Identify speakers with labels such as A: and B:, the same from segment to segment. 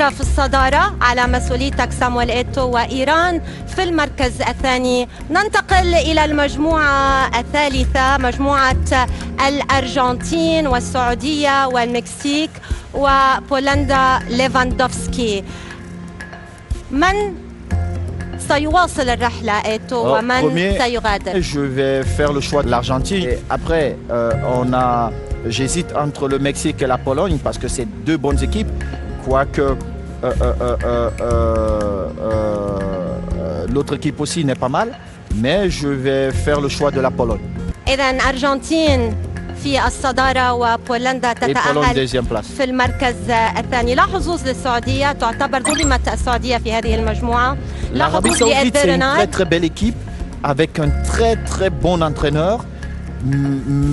A: كرواتيا في الصدارة على مسؤوليتك سامويل إيتو، وإيران في المركز الثاني. ننتقل إلى المجموعة الثالثة، مجموعة الأرجنتين والسعودية والمكسيك وبولندا ليفاندوفسكي. من سيواصل الرحلة إيتو ومن سيغادر؟
B: Je vais faire le choix de l'Argentine. Après, j'hésite entre le Mexique et la Pologne parce que c'est deux bonnes équipes, quoique l'autre équipe aussi n'est pas mal, mais je vais faire le choix de la Pologne.
A: إذن أرجنتين في الصدارة وبولندا تتأهل في المركز الثاني. لا حظوظ للسعودية، تعتبر ظلمت السعودية في هذه المجموعة.
B: L'Arabie Saoudite, c'est une très très belle équipe avec un très très bon entraîneur,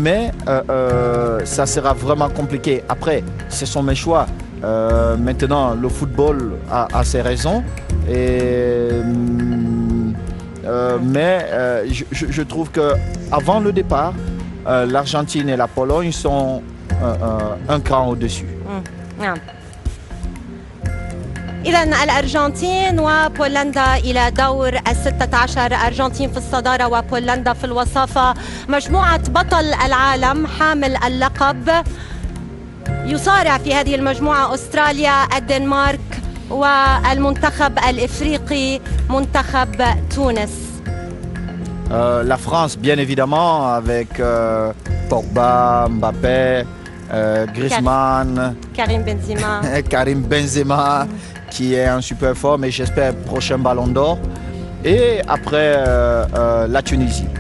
B: mais ça sera vraiment compliqué. Après, ce sont mes choix. Maintenant, le football a ses raisons, mais je trouve qu'avant le départ, l'Argentine et la Pologne sont un cran au-dessus.
A: إذن الأرجنتين وبولندا إلى دور ال16، أرجنتين في الصدارة وبولندا في الوصافة. مجموعة بطل العالم حامل اللقب يصارع في هذه المجموعة أستراليا، الدنمارك والمنتخب الإفريقي منتخب تونس.
B: La France, bien évidemment, avec Pogba, Mbappé, Griezmann, Karim Benzema, qui est en super forme et j'espère prochain ballon d'or. Et après, la Tunisie.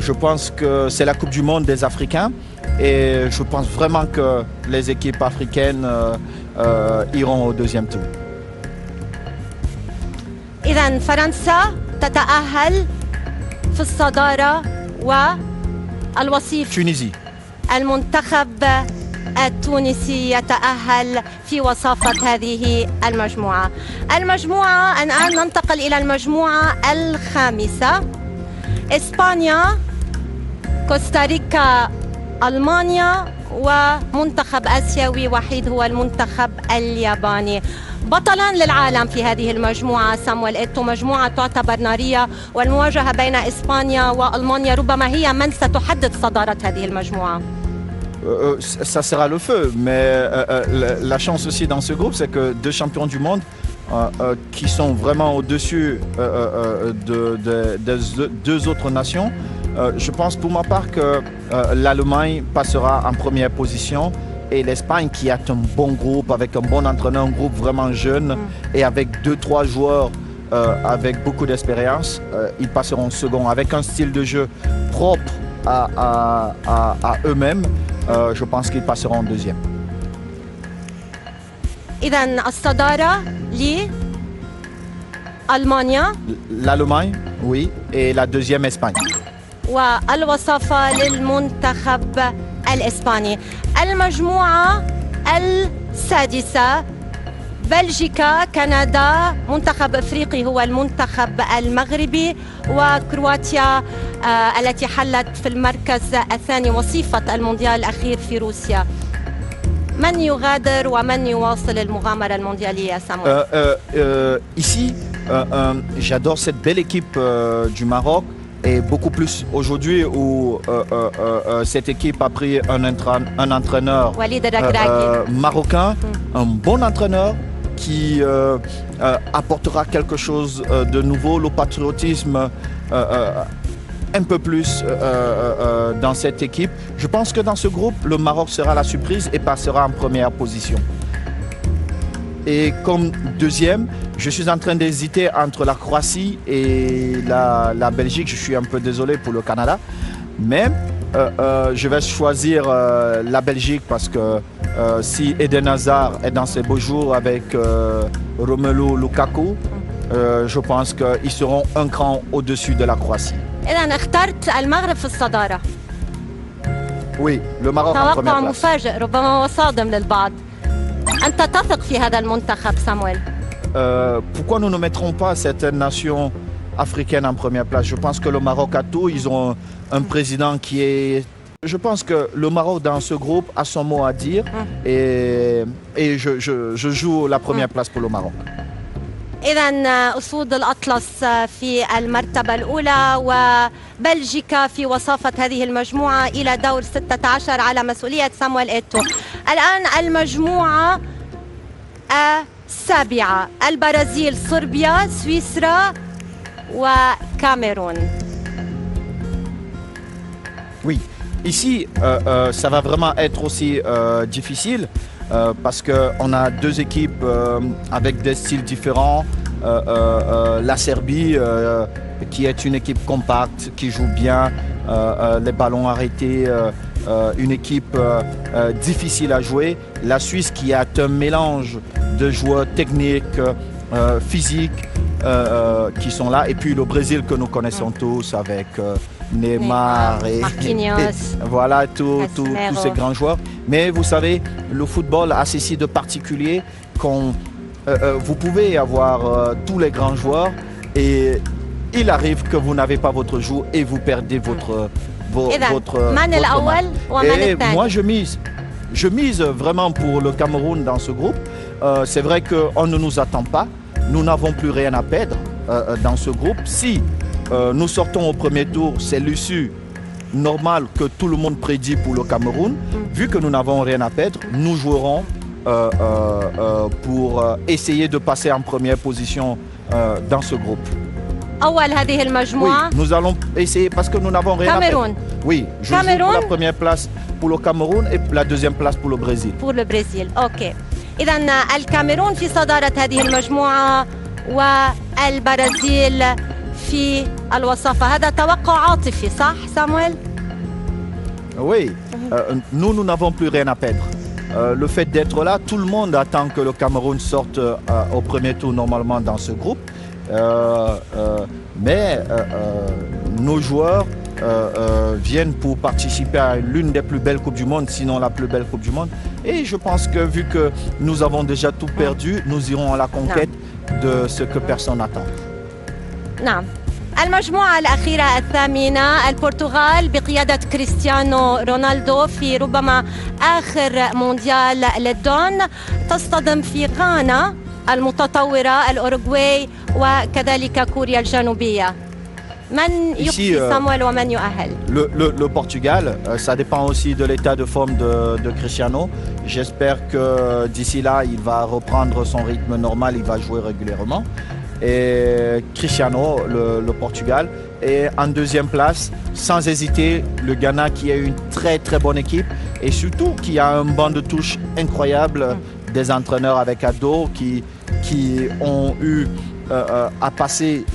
B: Je pense que c'est la Coupe du Monde des Africains et je pense vraiment que les équipes africaines iront au deuxième tour.
A: إذن فرنسا تتأهل في الصدارة والوصيف.
B: Tunisie.
A: المنتخب التونسي يتأهل في وصافة هذه المجموعة. الآن ننتقل إلى المجموعة الخامسة، إسبانيا، كوستاريكا، ألمانيا ومنتخب آسيوي وحيد هو المنتخب الياباني. بطلا للعالم في هذه المجموعة سامويل إيتو. مجموعة تعتبر نارية، والمواجهة بين إسبانيا وألمانيا ربما هي من ستحدد صدارة هذه المجموعة.
B: Ça sera le feu, mais la chance aussi dans ce groupe, c'est que deux champions du monde qui sont vraiment au-dessus des deux autres nations. Je pense pour ma part que l'Allemagne passera en première position et l'Espagne, qui a un bon groupe avec un bon entraîneur, un groupe vraiment jeune et avec 2-3 joueurs avec beaucoup d'expérience, ils passeront second avec un style de jeu propre à eux-mêmes. Je pense qu'ils passeront en deuxième.
A: إذن الصدارة لألمانيا.
B: L'Allemagne, oui, et la deuxième Espagne.
A: والوصافة للمنتخب الإسباني. المجموعة السادسة، بلجيكا، كندا، منتخب إفريقي هو المنتخب المغربي، وكرواتيا التي حلت في المركز الثاني وصيفة المونديال الأخير في روسيا. من يغادر ومن يواصل المغامرة المونديالية سامويل؟
B: Ici, j'adore cette belle équipe du Maroc. Et beaucoup plus aujourd'hui où cette équipe a pris un entraîneur marocain, un bon entraîneur qui apportera quelque chose de nouveau, le patriotisme un peu plus dans cette équipe. Je pense que dans ce groupe, le Maroc sera la surprise et passera en première position. Et comme deuxième, je suis en train d'hésiter entre la Croatie et la Belgique. Je suis un peu désolé pour le Canada, mais je vais choisir la Belgique parce que si Eden Hazard est dans ses beaux jours avec Romelu Lukaku, je pense qu'ils seront un cran au-dessus de la Croatie.
A: إذن اخترت المغرب في الصدارة.
B: Oui, le Maroc en première place.
A: توقع مفاجئ ربما وصادم للبعض. أنت تثق في هذا المنتخب سامويل؟
B: Pourquoi nous ne mettrons pas certaines nations africaines en première place? Je pense que le Maroc a tout. Ils ont un président qui est Je pense que le Maroc dans ce groupe a son mot à dire et je joue la première place pour le Maroc.
A: إذا أسود الأطلس في المرتبة الأولى وبلجيكا في وصافة هذه المجموعة إلى دور 16 على مسؤولية سامويل إيتو. الآن المجموعة السابعة: البرازيل، صربيا، سويسرا وكاميرون.
B: Oui, ici ça va vraiment être aussi difficile. Parce qu'on a deux équipes avec des styles différents. La Serbie, qui est une équipe compacte, qui joue bien, les ballons arrêtés, une équipe difficile à jouer. La Suisse, qui a un mélange de joueurs techniques, physiques, qui sont là. Et puis le Brésil que nous connaissons tous avec Neymar et voilà tous ces grands joueurs. Mais vous savez, le football a ceci de particulier qu'on vous pouvez avoir tous les grands joueurs et il arrive que vous n'avez pas votre jour et vous perdez votre match. Et moi je mise vraiment pour le Cameroun dans ce groupe. C'est vrai qu'on ne nous attend pas. Nous n'avons plus rien à perdre dans ce groupe. Si nous sortons au premier tour, c'est l'issue normale que tout le monde prédit pour le Cameroun. Vu que nous n'avons rien à perdre, nous jouerons pour essayer de passer en première position dans ce groupe. Oui, nous allons essayer parce que nous n'avons rien à perdre. Oui, je joue pour la première place pour le Cameroun et la deuxième place pour le Brésil.
A: Pour le Brésil, ok. إذن الكاميرون في صدارة هذه المجموعة والبرازيل في الوصافة. هذا توقع عاطفي صح سامويل؟
B: Oui, nous n'avons plus rien à perdre. Le fait d'être là, tout le monde attend que le Cameroun sorte au premier tour normalement dans ce groupe. Mais nos joueurs viennent pour participer à l'une des plus belles Coupes du Monde, sinon la plus belle Coupe du Monde. Et je pense que vu que nous avons déjà tout perdu, nous irons à la conquête de ce que personne n'attend.
A: نعم. المجموعة الأخيرة الثامنة: البرتغال بقيادة كريستيانو رونالدو في ربما آخر مونديال للدون، تصطدم في غانا المتطورة، الأوروغواي وكذلك كوريا الجنوبية. من يخفي سامويل ومن يؤهل؟
B: Le Portugal, ça dépend aussi de l'état de forme de Cristiano. J'espère que d'ici là, il va reprendre son rythme normal, il va jouer régulièrement. Et Cristiano, le Portugal. Et en deuxième place, sans hésiter, le Ghana qui a une très très bonne équipe et surtout qui a un banc de touche incroyable, des entraîneurs avec Ado qui ont eu à passer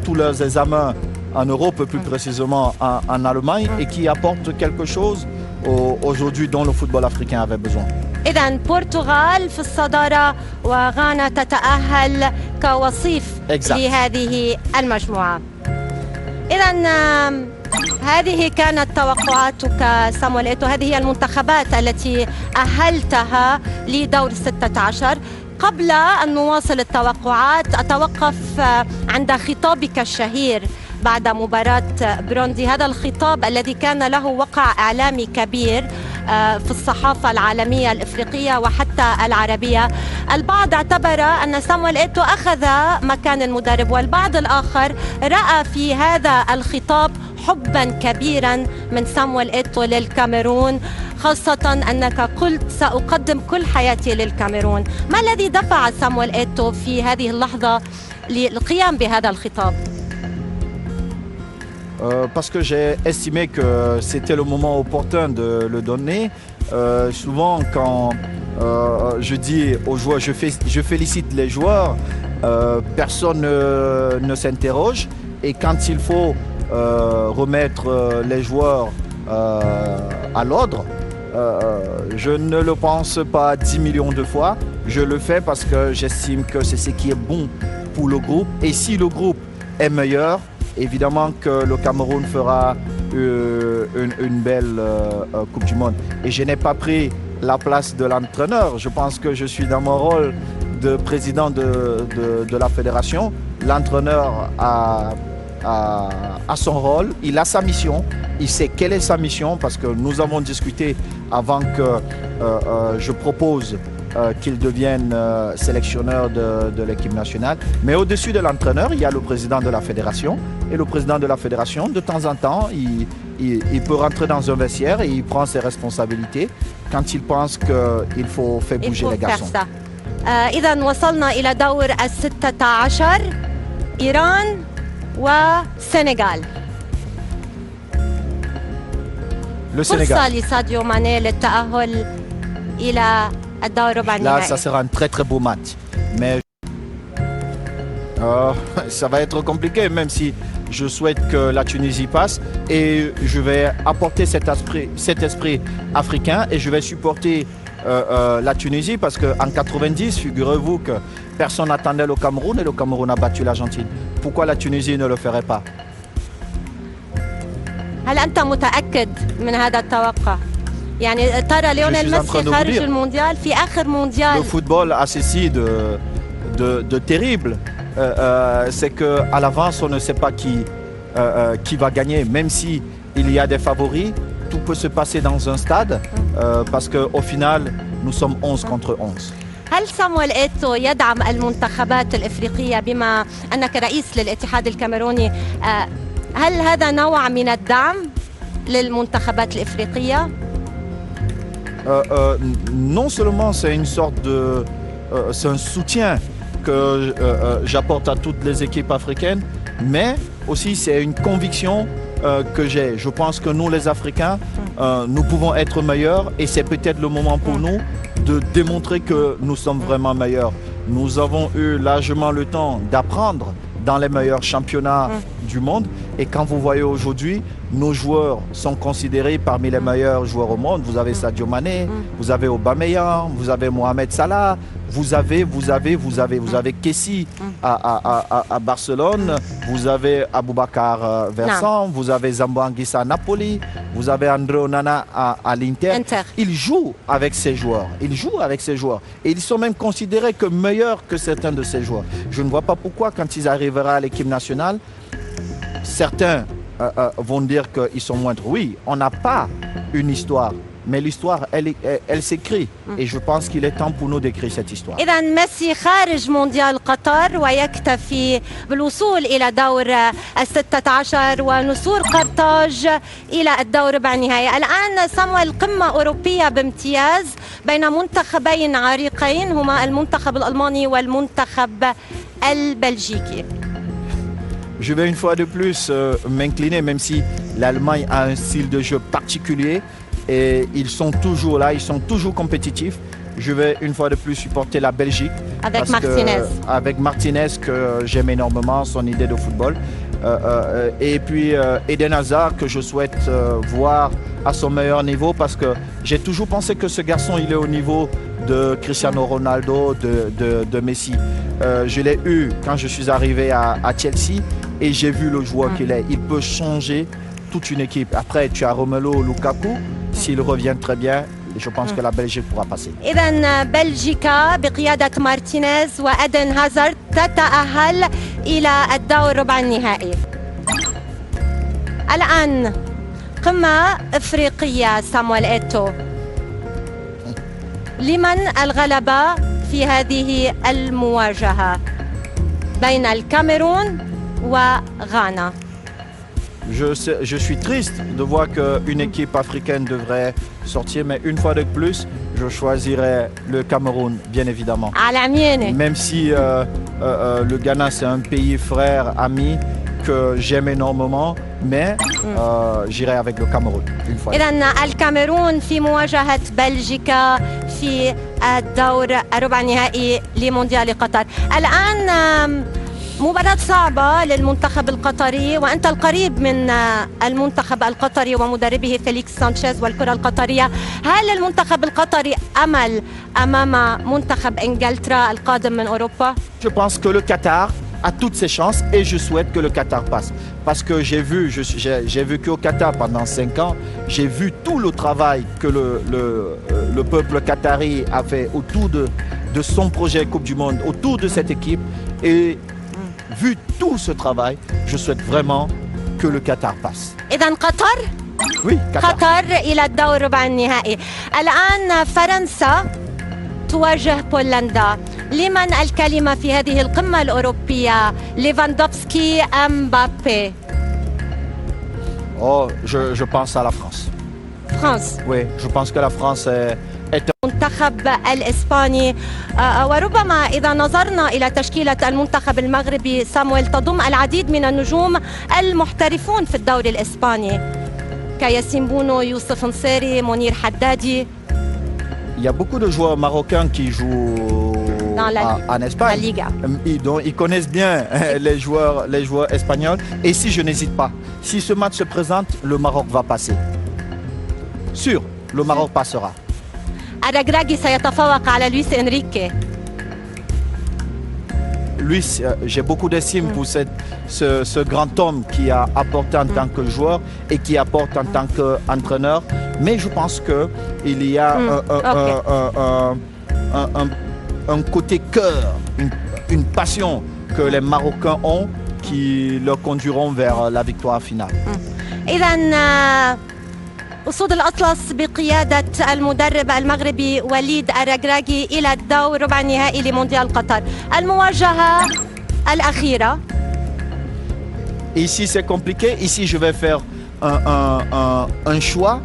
B: tous leurs examens en Europe, plus précisément en Allemagne, et qui apportent quelque chose aujourd'hui dont le football africain avait besoin.
A: إذا البرتغال في الصدارة وغانا تتأهل كوصيف لهذه المجموعة. إذا هذه كانت توقعاتك سامويل إيتو، هذه هي المنتخبات التي أهلتها لدور 16. قبل أن نواصل التوقعات أتوقف عند خطابك الشهير بعد مباراة بروندي، هذا الخطاب الذي كان له وقع إعلامي كبير في الصحافة العالمية الإفريقية وحتى العربية. البعض اعتبر أن سامويل إيتو أخذ مكان المدرب، والبعض الآخر رأى في هذا الخطاب حبا كبيرا من سامويل إيتو للكاميرون، خاصة أنك قلت سأقدم كل حياتي للكاميرون. ما الذي دفع سامويل إيتو في هذه اللحظة للقيام بهذا الخطاب؟
B: Parce que j'ai estimé que c'était le moment opportun de le donner. Souvent quand je dis aux joueurs, je félicite les joueurs, personne ne s'interroge. Et quand il faut remettre les joueurs à l'ordre, je ne le pense pas 10 millions de fois. Je le fais parce que j'estime que c'est ce qui est bon pour le groupe. Et si le groupe est meilleur, évidemment que le Cameroun fera une belle Coupe du Monde. Et je n'ai pas pris la place de l'entraîneur. Je pense que je suis dans mon rôle de président de la fédération. L'entraîneur a à son rôle, il a sa mission, il sait quelle est sa mission parce que nous avons discuté avant que je propose qu'il devienne sélectionneur de l'équipe nationale. Mais au-dessus de l'entraîneur, il y a le président de la fédération. Et le président de la fédération, de temps en temps, il peut rentrer dans un vestiaire et il prend ses responsabilités quand il pense qu'il faut faire bouger les garçons.
A: إذا وصلنا إلى دور ال16 إيران والسنغال. فرصة لساديو ماني للتأهل إلى الدور ربع النهائي.
B: Là, ça sera un très très beau match. Mais ça va être compliqué, même si je souhaite que la Tunisie passe. Et je vais apporter cet esprit africain et je vais supporter la Tunisie parce qu'en 90, figurez-vous que personne n'attendait le Cameroun et le Cameroun a battu l'Argentine. Pourquoi la Tunisie ne le ferait pas?
A: هل أنت متأكد من هذا التوقع؟ يعني ترى ليونيل ميسي خارج المونديال في آخر مونديال.
B: Le football a ceci de terrible. C'est qu'à l'avance, on ne sait pas qui va gagner. Même si il y a des favoris, tout peut se passer dans un stade parce qu'au final, nous sommes 11 contre 11.
A: هل صامويل إيتو يدعم المنتخبات الإفريقية بما أنك رئيس للاتحاد الكاميروني؟ هل هذا نوع من الدعم للمنتخبات الإفريقية؟
B: Non seulement c'est une sorte de... c'est un soutien que j'apporte à toutes les équipes africaines, mais aussi c'est une conviction que j'ai. Je pense que nous les Africains, nous pouvons être meilleurs et c'est peut-être le moment pour nous de démontrer que nous sommes vraiment meilleurs. Nous avons eu largement le temps d'apprendre dans les meilleurs championnats du monde. Et quand vous voyez aujourd'hui, nos joueurs sont considérés parmi les meilleurs joueurs au monde. Vous avez Sadio Mané, vous avez Aubameyang, vous avez Mohamed Salah, vous avez Kessie à Barcelone, vous avez Aboubakar Vincent, vous avez Zambo Anguissa à Napoli, vous avez André Onana à l'Inter. Ils jouent avec ces joueurs. Ils jouent avec ces joueurs. Et ils sont même considérés comme meilleurs que certains de ces joueurs. Je ne vois pas pourquoi, quand ils arriveront à l'équipe nationale, certains vont dire qu'ils sont moindres. Oui, on n'a pas une histoire. Mais l'histoire, elle s'écrit. Et je pense qu'il est temps pour nous d'écrire cette histoire.
A: إذا ميسي خارج مونديال قطر ويكتفي بالوصول إلى دور ال16 ونصور قرطاج إلى الدور ربع النهائي. الآن صامويل قمة أوروبية بامتياز بين منتخبين عريقين هما المنتخب الألماني والمنتخب البلجيكي.
B: Je vais une fois de plus m'incliner, même si l'Allemagne a un style de jeu particulier. Et ils sont toujours là, ils sont toujours compétitifs. Je vais une fois de plus supporter la Belgique.
A: Avec Martinez.
B: Avec Martinez, que j'aime énormément, son idée de football. Et puis Eden Hazard, que je souhaite voir à son meilleur niveau, parce que j'ai toujours pensé que ce garçon, il est au niveau de Cristiano Ronaldo, de Messi. Je l'ai eu quand je suis arrivé à Chelsea et j'ai vu le joueur qu'il est. Il peut changer toute une équipe. Après, tu as Romelu Lukaku. S'il revient très bien, je pense que la Belgique pourra passer.
A: إذن بلجيكا بقيادة مارتينيز وإيدن هازارد تتأهل إلى الدور ربع النهائي. الآن قمة إفريقية صامويل إيتو. لمن الغلبة في هذه المواجهة بين الكاميرون وغانا؟
B: Je suis triste de voir qu'une équipe africaine devrait sortir, mais une fois de plus, je choisirais le Cameroun, bien évidemment. Même si le Ghana, c'est un pays frère, ami, que j'aime énormément, mais j'irai avec le Cameroun, une fois.
A: إذن الكاميرون في مواجهة بلجيكا في الدور الربع النهائي لمونديال قطر. الآن مباراة صعبة للمنتخب القطري وأنت القريب من المنتخب القطري ومدربه فيليكس سانشيز والكرة القطرية. هل المنتخب القطري أمل أمام منتخب إنجلترا القادم من أوروبا؟
B: Je pense que le Qatar a toutes ses chances et je souhaite que le Qatar passe. Parce que j'ai vécu au Qatar pendant 5 ans, j'ai vu tout le travail que le peuple qatari a fait autour de son projet Coupe du Monde, autour de cette équipe. Et vu tout ce travail, je souhaite vraiment que le Qatar passe.
A: إذا قطر
B: Oui, Qatar.
A: قطر إلى الدور ربع النهائي. الآن فرنسا تواجه بولندا. لمن الكلمة في هذه القمة الأوروبية؟ ليفاندوفسكي أم مبابي؟
B: Oh, je pense à la France.
A: فرانس.
B: Oui, je pense que la France est
A: المنتخب الإسباني وربما إذا نظرنا إلى تشكيلة المنتخب المغربي سامويل تضم العديد من النجوم المحترفون في الدوري الإسباني كياسين بونو، يوسف نصيري، منير حدادي.
B: Il y a beaucoup de joueurs marocains qui jouent en Espagne.
A: La Liga.
B: Ils connaissent bien les joueurs espagnols. Et si je n'hésite pas, si ce match se présente, le Maroc va passer. Sûr, le Maroc passera.
A: الركراكي سيتفوق على لويس إنريكي.
B: Luis, j'ai beaucoup d'estime pour ce grand homme qui a apporté en tant que joueur et qui apporte en tant qu'entraîneur. Mais je pense qu'il y a un côté cœur, une passion que les Marocains ont qui leur conduiront vers la victoire finale.
A: إذن أسود الأطلس بقيادة المدرب المغربي وليد الركراكي إلى الدور ربع النهائي لمونديال قطر. المواجهة الأخيرة.
B: Ici c'est compliqué. Ici je vais faire un choix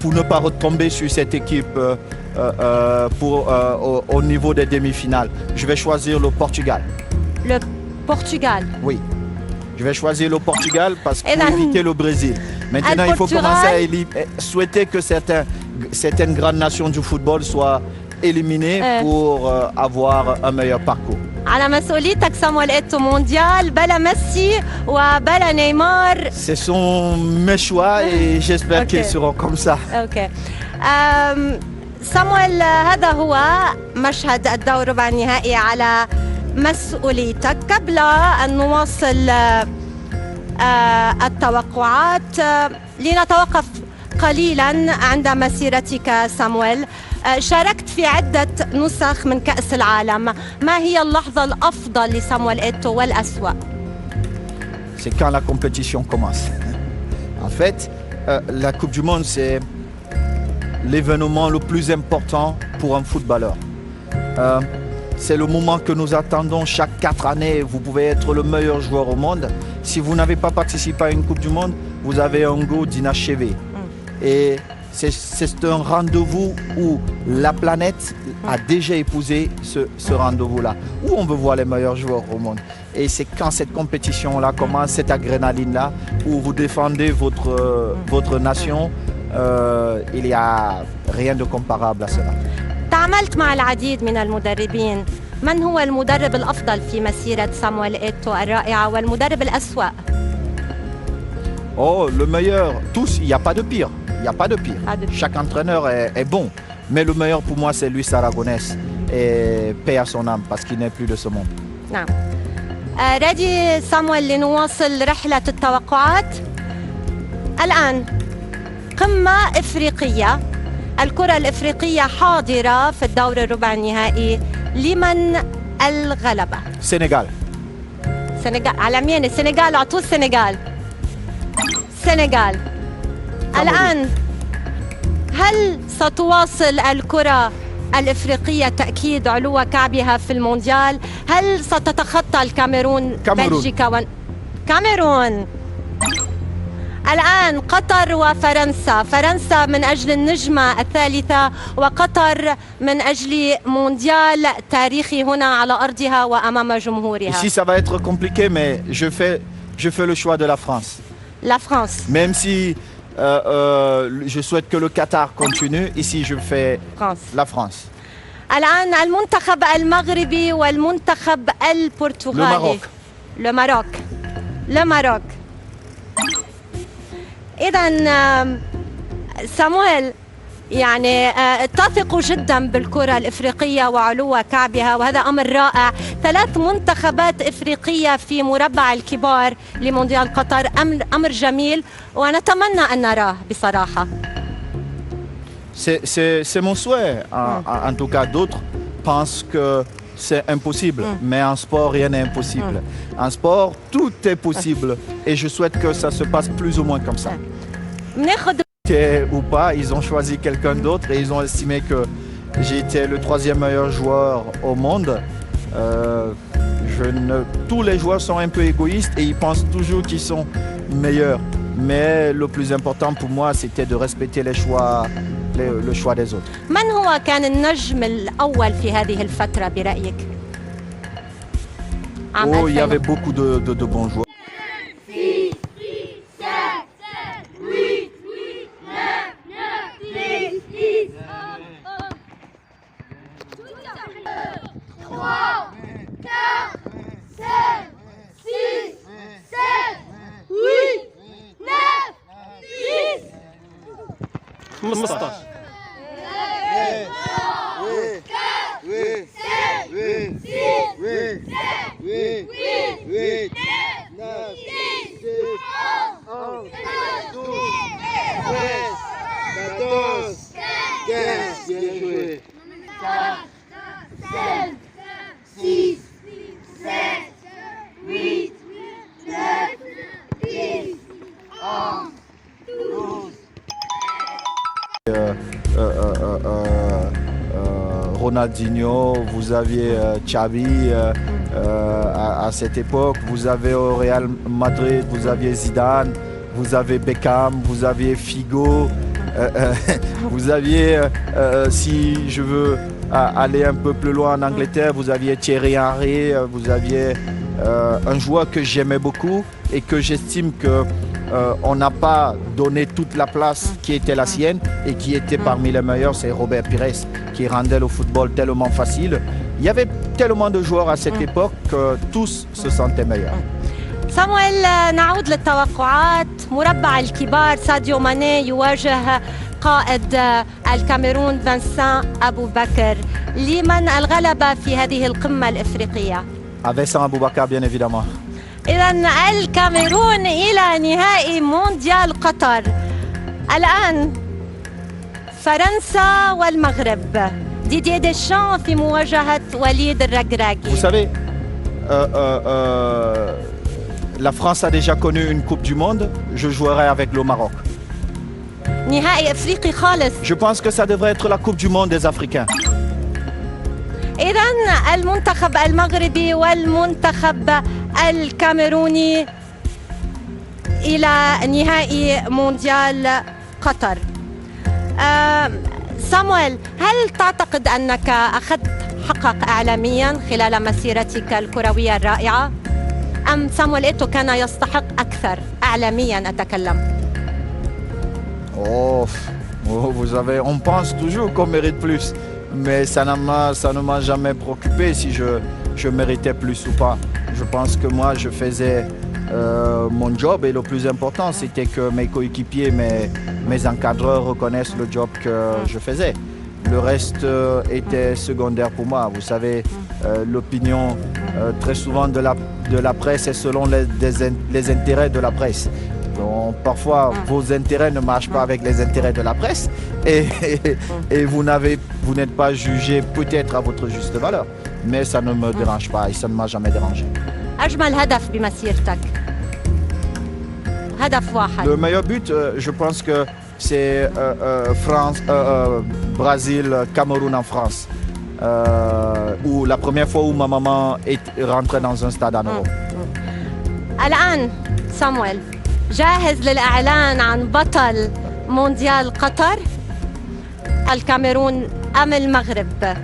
B: pour ne pas retomber sur cette équipe au niveau des demi-finales. Je vais choisir le Portugal.
A: Le Portugal.
B: Oui. Je vais choisir le Portugal parce qu'il faut éviter le Brésil. Maintenant, il faut commencer à souhaiter que certaines grandes nations du football soient éliminées pour avoir un meilleur parcours.
A: على مسؤوليتك سامويل إيتو مونديال بلا ميسي وبلا نيمار.
B: Ce sont mes choix et j'espère qu'ils seront comme ça.
A: اوكي. سامويل هذا هو مشهد الدور ربع النهائي على مسؤوليتك. قبل أن نواصل التوقعات لنتوقف قليلا عند مسيرتك سامويل. شاركت في عدة نسخ من كأس العالم. ما هي اللحظة الأفضل لسامويل إيتو والأسوأ؟
B: C'est quand la compétition commence. En fait, la Coupe du Monde, c'est l'événement le plus important pour un footballeur. C'est le moment que nous attendons chaque 4 années. Vous pouvez être le meilleur joueur au monde. Si vous n'avez pas participé à une Coupe du Monde, vous avez un goût d'inachevé. Et c'est un rendez-vous où la planète a déjà épousé ce rendez-vous-là, où on veut voir les meilleurs joueurs au monde. Et c'est quand cette compétition-là commence, cette adrénaline-là, où vous défendez votre nation, il n'y a rien de comparable à cela.
A: تعاملت مع العديد من المدربين. من هو المدرب الأفضل في مسيرة سامويل إيتو الرائعة والمدرب الأسوأ؟
B: Oh, le meilleur, tous, il n'y a pas de pire. Il n'y a pas de pire. Chaque entraîneur est bon. Mais le meilleur pour moi, c'est Luis Aragonés. Et paix à son âme, parce qu'il n'est plus de ce monde.
A: نعم. رادي سامويل لنواصل رحلة التوقعات. الآن قمة إفريقية. الكرة الإفريقية حاضرة في الدور الربع النهائي. لمن الغلبة؟
B: Sénégal.
A: سنغال على مين؟ السنغال أعطوه السنغال. السنغال. الآن هل ستواصل الكرة الإفريقية تأكيد علو كعبها في المونديال؟ هل ستتخطى الكاميرون بلجيكا كاميرون؟ الآن قطر وفرنسا. فرنسا من أجل النجمة الثالثة وقطر من أجل مونديال تاريخي هنا على أرضها وأمام جمهورها.
B: Ici, ça va être compliqué, mais je fais le choix de la France.
A: La France.
B: Même si je souhaite que le Qatar continue, ici, je fais la France.
A: الآن المنتخب المغربي والمنتخب البرتغالي. Le Maroc. Le Maroc. إذن سامويل يعني تثق جدا بالكرة الإفريقية وعلو كعبها وهذا أمر رائع. 3 منتخبات إفريقية في مربع الكبار لمونديال قطر أمر جميل ونتمنى أن نراه بصراحة.
B: C'est mon souhait. En tout cas, d'autres pensent que c'est impossible. Mais en sport, rien n'est impossible. En sport, tout est possible. Et je souhaite que ça se passe plus ou moins comme ça. Ou pas, ils ont choisi quelqu'un d'autre et ils ont estimé que j'étais le 3e meilleur joueur au monde. Tous les joueurs sont un peu égoïstes et ils pensent toujours qu'ils sont meilleurs. Mais le plus important pour moi, c'était de respecter le choix des autres.
A: من هو كان النجم الأول في هذه الفترة برأيك؟
B: Oh, il y avait beaucoup de bons joueurs. Ronaldinho, vous aviez Xavi à cette époque, vous avez au Real Madrid, vous aviez Zidane, vous avez Beckham, vous aviez Figo, vous aviez, si je veux aller un peu plus loin en Angleterre, vous aviez Thierry Henry, vous aviez un joueur que j'aimais beaucoup et que j'estime que on n'a pas donné toute la place qui était la sienne et qui était parmi les meilleurs, c'est Robert Pires, qui rendait le football tellement facile. Il y avait tellement de joueurs à cette époque que tous se sentaient meilleurs.
A: صامويل، نعود للتوقعات. مربع الكبار ساديو ماني يواجه قائد الكاميرون فانسان أبو بكر. لمن الغلبة في هذه القمة الإفريقية؟
B: Vincent Aboubakar, bien évidemment.
A: إذن الكاميرون إلى نهائي مونديال قطر. الآن فرنسا والمغرب. ديدييه ديشان في مواجهة وليد الركراكي.
B: Vous savez, la France a déjà connu une Coupe du Monde. Je jouerai avec le Maroc.
A: نهائي إفريقي خالص.
B: Je pense que ça devrait être la Coupe du Monde des Africains.
A: إذن المنتخب المغربي والمنتخب الكاميروني إلى نهائي مونديال قطر. صامويل، هل تعتقد أنك أخذت حقك إعلاميا خلال مسيرتك الكروية الرائعة؟ أم صامويل إيتو كان يستحق أكثر إعلاميا أتكلم؟
B: Vous savez, on pense toujours qu'on mérite plus. Mais ça ne m'a jamais préoccupé si je méritais plus ou pas. Je pense que moi, je faisais mon job et le plus important, c'était que mes coéquipiers, mes encadreurs reconnaissent le job que je faisais. Le reste était secondaire pour moi. Vous savez, l'opinion très souvent de la presse est selon les intérêts de la presse. Donc, parfois, vos intérêts ne marchent pas avec les intérêts de la presse et vous n'êtes pas jugé peut-être à votre juste valeur. Mais ça ne me dérange pas et ça ne m'a jamais dérangé.
A: أجمل هدف بمسيرتك. هدف واحد.
B: Le meilleur but, je pense que c'est Brésil, Cameroun en France. Où la première fois où ma maman est rentrée dans un stade en Europe.
A: الآن صامويل، جاهز للإعلان عن بطل مونديال قطر؟ الكاميرون أم المغرب؟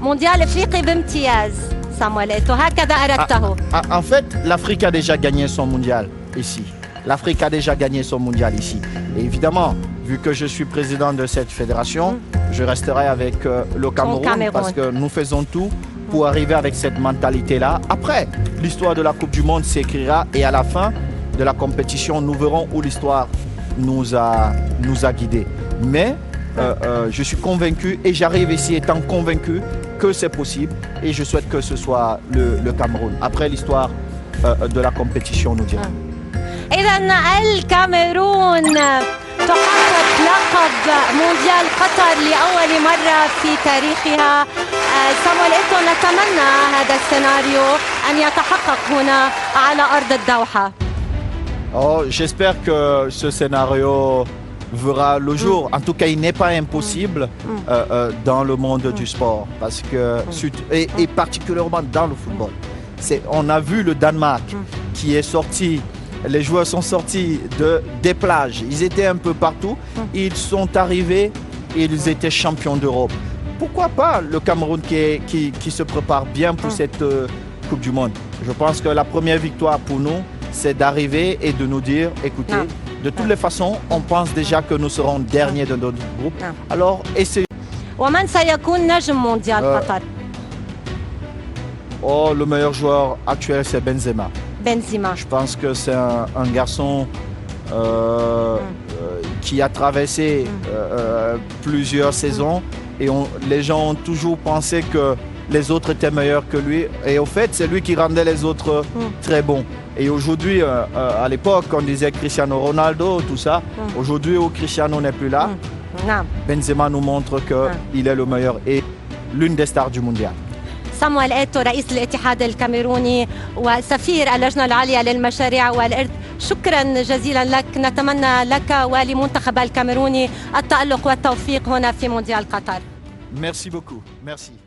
A: مونديال إفريقي بامتياز. صامويل إيتو، هكذا أردته.
B: En fait, l'Afrique a déjà gagné son mondial ici. L'Afrique a déjà gagné son mondial ici. Et évidemment, vu que je suis président de cette fédération, je resterai avec le Cameroun parce que nous faisons tout pour arriver avec cette mentalité-là. Après, l'histoire de la Coupe du Monde s'écrira et à la fin de la compétition, nous verrons où l'histoire nous a guidés. Mais je suis convaincu et j'arrive ici étant convaincu que c'est possible et je souhaite que ce soit le Cameroun. Après, l'histoire de la compétition nous dira.
A: إذن الكاميرون تحقق لقب مونديال قطر لأول مرة في تاريخها. صامويل إيتو، نتمنى هذا السيناريو أن يتحقق هنا على أرض الدوحة.
B: Oh, j'espère que ce scénario verra le jour. En tout cas, il n'est pas impossible dans le monde du sport, parce que et particulièrement dans le football. On a vu le Danemark qui est sorti. Les joueurs sont sortis des plages. Ils étaient un peu partout. Ils sont arrivés et ils étaient champions d'Europe. Pourquoi pas le Cameroun qui se prépare bien pour cette Coupe du Monde? Je pense que la première victoire pour nous, c'est d'arriver et de nous dire, écoutez, de toutes les façons, on pense déjà que nous serons derniers de notre groupe. Alors, essayons.
A: ومن سيكون نجم مونديال قطر؟
B: Oh, le meilleur joueur actuel, c'est Benzema.
A: Benzema.
B: Je pense que c'est un garçon qui a traversé plusieurs saisons et les gens ont toujours pensé que les autres étaient meilleurs que lui. Et au fait, c'est lui qui rendait les autres très bons. Et aujourd'hui, à l'époque, on disait Cristiano Ronaldo, tout ça. Aujourd'hui, où Cristiano n'est plus là, Benzema nous montre qu'il est le meilleur et l'une des stars du mondial.
A: صامويل إيتو، رئيس الاتحاد الكاميروني وسفير اللجنة العليا للمشاريع والإرث، شكرا جزيلا لك. نتمنى لك ولمنتخب الكاميروني التألق والتوفيق هنا في مونديال قطر.
B: Merci beaucoup. Merci.